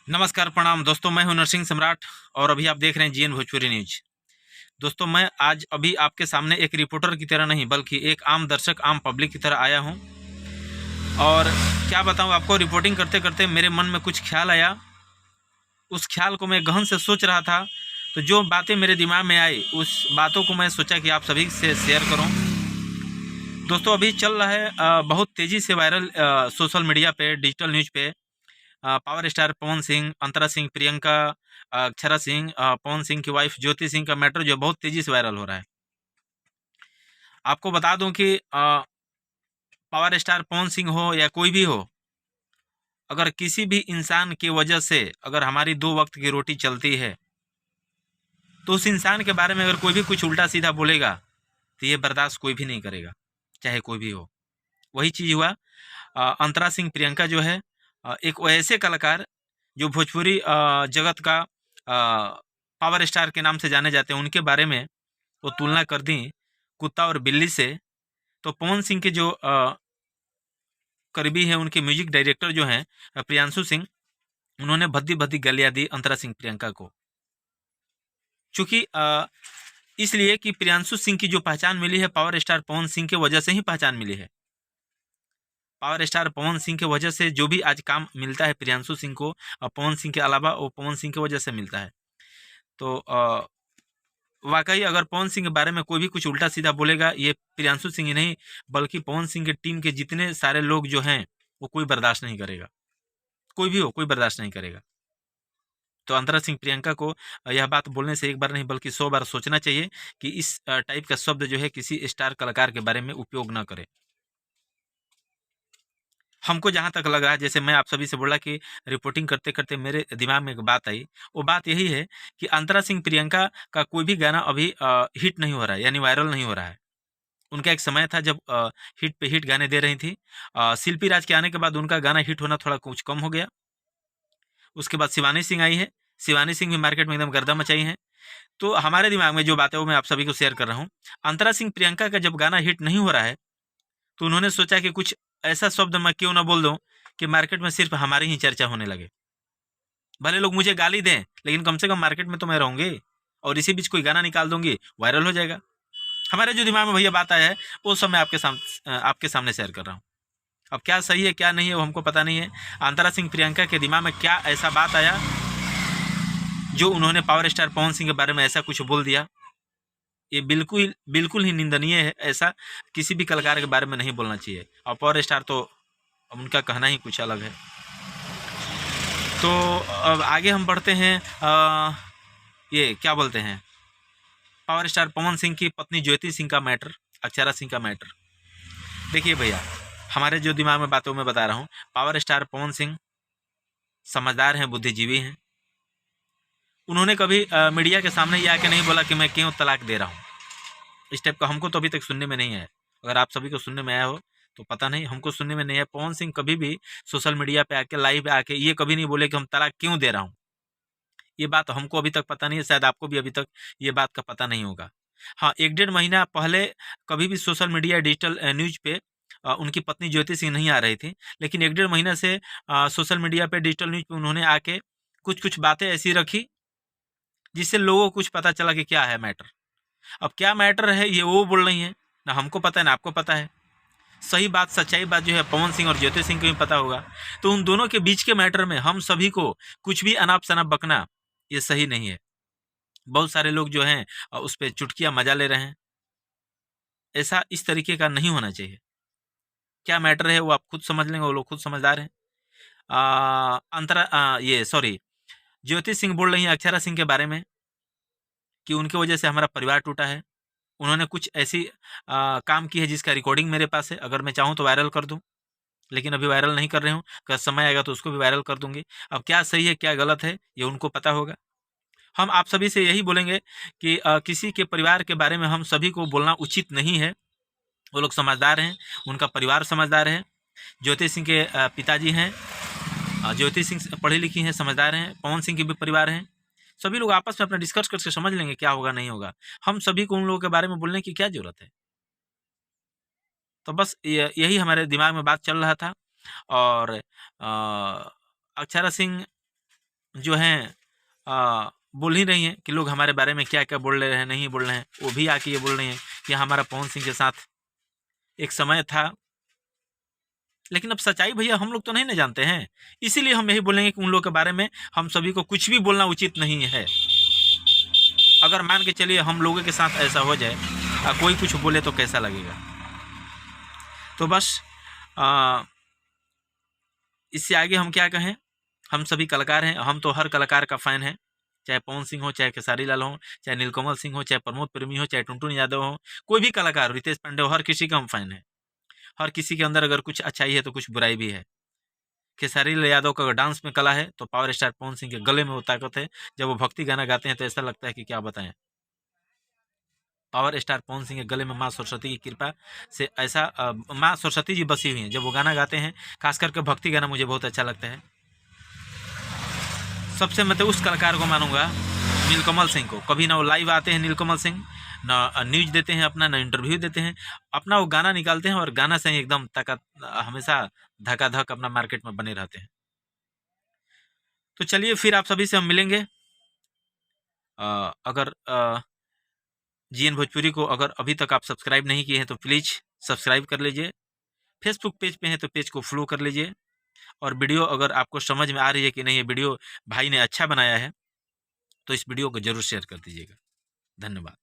नमस्कार, प्रणाम दोस्तों। मैं हूं नरसिंह सम्राट और अभी आप देख रहे हैं जीएन भोजपुरी न्यूज। दोस्तों, मैं आज अभी आपके सामने एक रिपोर्टर की तरह नहीं बल्कि एक आम दर्शक, आम पब्लिक की तरह आया हूं। और क्या बताऊं आपको, रिपोर्टिंग करते करते मेरे मन में कुछ ख्याल आया। उस ख्याल को मैं गहन से सोच रहा था, तो जो बातें मेरे दिमाग में आई उस बातों को मैं सोचा कि आप सभी से शेयर करूँ। दोस्तों, अभी चल रहा है बहुत तेज़ी से वायरल सोशल मीडिया पे, डिजिटल न्यूज़ पे पावर स्टार पवन सिंह, अंतरा सिंह, प्रियंका, अक्षरा सिंह, पवन सिंह की वाइफ ज्योति सिंह का मैटर जो बहुत तेजी से वायरल हो रहा है। आपको बता दूं कि पावर स्टार पवन सिंह हो या कोई भी हो, अगर किसी भी इंसान की वजह से अगर हमारी 2 वक्त की रोटी चलती है, तो उस इंसान के बारे में अगर कोई भी कुछ उल्टा सीधा बोलेगा तो ये बर्दाश्त कोई भी नहीं करेगा, चाहे कोई भी हो। वही चीज़ हुआ। अंतरा सिंह, प्रियंका जो है एक ऐसे कलाकार जो भोजपुरी जगत का पावर स्टार के नाम से जाने जाते हैं, उनके बारे में वो तुलना कर दी कुत्ता और बिल्ली से। तो पवन सिंह के जो करीबी हैं, उनके म्यूजिक डायरेक्टर जो हैं प्रियांशु सिंह, उन्होंने भद्दी भद्दी गालियाँ दी अंतरा सिंह, प्रियंका को। चूँकि इसलिए कि प्रियांशु सिंह की जो पहचान मिली है पावर स्टार पवन सिंह की वजह से ही पहचान मिली है। पावर स्टार पवन सिंह की वजह से जो भी आज काम मिलता है प्रियांशु सिंह को, पवन सिंह के अलावा वो पवन सिंह की वजह से मिलता है। तो वाकई अगर पवन सिंह के बारे में कोई भी कुछ उल्टा सीधा बोलेगा, ये प्रियांशु सिंह ही नहीं बल्कि पवन सिंह की टीम के जितने सारे लोग जो हैं वो कोई बर्दाश्त नहीं करेगा। कोई भी हो, कोई बर्दाश्त नहीं करेगा। तो अंतरा सिंह, प्रियंका को यह बात बोलने से एक बार नहीं बल्कि 100 बार सोचना चाहिए कि इस टाइप का शब्द जो है किसी स्टार कलाकार के बारे में उपयोग ना करे। हमको जहाँ तक लग रहा है, जैसे मैं आप सभी से बोला कि रिपोर्टिंग करते करते मेरे दिमाग में एक बात आई, वो बात यही है कि अंतरा सिंह, प्रियंका का कोई भी गाना अभी हिट नहीं हो रहा है, यानी वायरल नहीं हो रहा है। उनका एक समय था जब हिट पे हिट गाने दे रही थी। शिल्पी राज के आने के बाद उनका गाना हिट होना थोड़ा कुछ कम हो गया। उसके बाद शिवानी सिंह आई है। शिवानी सिंह भी मार्केट में एकदम गर्दा मचाई है। तो हमारे दिमाग में जो बात है वो मैं आप सभी को शेयर कर रहा हूँ। अंतरा सिंह, प्रियंका का जब गाना हिट नहीं हो रहा है, तो उन्होंने सोचा कि कुछ ऐसा शब्द मैं क्यों ना बोल दूं कि मार्केट में सिर्फ हमारी ही चर्चा होने लगे। भले लोग मुझे गाली दें, लेकिन कम से कम मार्केट में तो मैं रहूंगी। और इसी बीच कोई गाना निकाल दूंगी, वायरल हो जाएगा। हमारे जो दिमाग में भैया बात आया है वो सब मैं आपके सामने शेयर कर रहा हूँ। अब क्या सही है क्या नहीं है वो हमको पता नहीं है। अंतरा सिंह, प्रियंका के दिमाग में क्या ऐसा बात आया जो उन्होंने पावर स्टार पवन सिंह के बारे में ऐसा कुछ बोल दिया। ये बिल्कुल बिल्कुल ही निंदनीय है। ऐसा किसी भी कलाकार के बारे में नहीं बोलना चाहिए। और पावर स्टार तो उनका कहना ही कुछ अलग है। तो अब आगे हम बढ़ते हैं। ये क्या बोलते हैं, पावर स्टार पवन सिंह की पत्नी ज्योति सिंह का मैटर, अक्षरा सिंह का मैटर। देखिए भैया, हमारे जो दिमाग में बातों में बता रहा हूँ, पावर स्टार पवन सिंह समझदार हैं, बुद्धिजीवी हैं। उन्होंने कभी मीडिया के सामने ये आके नहीं बोला कि मैं क्यों तलाक दे रहा हूँ। इस टाइप का हमको तो अभी तक सुनने में नहीं आया। अगर आप सभी को सुनने में आया हो तो पता नहीं, हमको सुनने में नहीं है। पवन सिंह कभी भी सोशल मीडिया पे आके, लाइव आके ये कभी नहीं बोले कि हम तलाक क्यों दे रहा हूँ। ये बात हमको अभी तक पता नहीं है, शायद आपको भी अभी तक ये बात का पता नहीं होगा। हाँ, 1 डेढ़ महीना पहले कभी भी सोशल मीडिया, डिजिटल न्यूज पे उनकी पत्नी ज्योति सिंह नहीं आ रही थी, लेकिन 1 डेढ़ महीना से सोशल मीडिया पे, डिजिटल न्यूज पे उन्होंने आके कुछ कुछ बातें ऐसी रखी जिससे लोगों को कुछ पता चला कि क्या है मैटर। अब क्या मैटर है ये वो बोल रही हैं, ना हमको पता है ना आपको पता है। सही बात, सच्चाई बात जो है पवन सिंह और ज्योति सिंह को ही पता होगा। तो उन दोनों के बीच के मैटर में हम सभी को कुछ भी अनाप शनाप बकना ये सही नहीं है। बहुत सारे लोग जो हैं उस पे चुटकियां मजा ले रहे हैं। ऐसा इस तरीके का नहीं होना चाहिए। क्या मैटर है वो आप खुद समझ लेंगे, वो लोग खुद समझदार हैं। ये सॉरी, ज्योति सिंह बोल रही हैं अक्षरा सिंह के बारे में कि उनकी वजह से हमारा परिवार टूटा है। उन्होंने कुछ ऐसी काम की है जिसका रिकॉर्डिंग मेरे पास है। अगर मैं चाहूँ तो वायरल कर दूँ, लेकिन अभी वायरल नहीं कर रही हूँ। अगर समय आएगा तो उसको भी वायरल कर दूंगी। अब क्या सही है क्या गलत है ये उनको पता होगा। हम आप सभी से यही बोलेंगे कि किसी के परिवार के बारे में हम सभी को बोलना उचित नहीं है। वो लोग समझदार हैं, उनका परिवार समझदार है। ज्योति सिंह के पिताजी हैं, ज्योति सिंह पढ़ी लिखी हैं, समझदार हैं। पवन सिंह के भी परिवार हैं। सभी लोग आपस में अपना डिस्कस करके समझ लेंगे क्या होगा नहीं होगा। हम सभी को उन लोगों के बारे में बोलने की क्या जरूरत है। तो बस यही हमारे दिमाग में बात चल रहा था। और अक्षरा सिंह जो हैं बोल ही रही हैं कि लोग हमारे बारे में क्या-क्या बोल रहे हैं, नहीं बोल रहे हैं। वो भी आके ये बोल रही हैं कि हमारा पवन सिंह के साथ एक समय था, लेकिन अब सच्चाई भैया हम लोग तो नहीं ना जानते हैं। इसीलिए हम यही बोलेंगे कि उन लोगों के बारे में हम सभी को कुछ भी बोलना उचित नहीं है। अगर मान के चलिए हम लोगों के साथ ऐसा हो जाए, कोई कुछ बोले तो कैसा लगेगा? तो बस इससे आगे हम क्या कहें? हम सभी कलाकार हैं, हम तो हर कलाकार का फ़ैन हैं, चाहे पवन सिंह हो, चाहे खेसारी लाल हों, चाहे नीलकमल सिंह हो, चाहे प्रमोद प्रेमी हो, चाहे टुनटुन यादव हो, कोई भी कलाकार, रितेश पांडे हो, हर किसी का हम फ़ैन हैं। हर किसी के अंदर अगर कुछ अच्छाई है तो कुछ बुराई भी है। खेसारी लाल यादव का अगर डांस में कला है तो पावर स्टार पवन सिंह के गले में वो ताकत है। जब वो भक्ति गाना गाते हैं तो ऐसा लगता है कि क्या बताएँ। पावर स्टार पवन सिंह के गले में माँ सरस्वती की कृपा से ऐसा माँ सरस्वती जी बसी हुई हैं। जब वो गाना गाते हैं, खास करके भक्ति गाना मुझे बहुत अच्छा लगता है। सबसे मैं तो उस कलाकार को मानूंगा, नीलकमल सिंह को। कभी ना वो लाइव आते हैं नीलकमल सिंह, ना न्यूज देते हैं अपना, ना इंटरव्यू देते हैं, अपना वो गाना निकालते हैं और गाना से ही एकदम ताकत हमेशा धकाधक अपना मार्केट में बने रहते हैं। तो चलिए फिर आप सभी से हम मिलेंगे। अगर जीएन भोजपुरी को अगर अभी तक आप सब्सक्राइब नहीं किए हैं तो प्लीज़ सब्सक्राइब कर लीजिए। फेसबुक पेज पे हैं तो पेज को फॉलो कर लीजिए। और वीडियो अगर आपको समझ में आ रही है कि नहीं ये वीडियो भाई ने अच्छा बनाया है, तो इस वीडियो को ज़रूर शेयर कर दीजिएगा। धन्यवाद।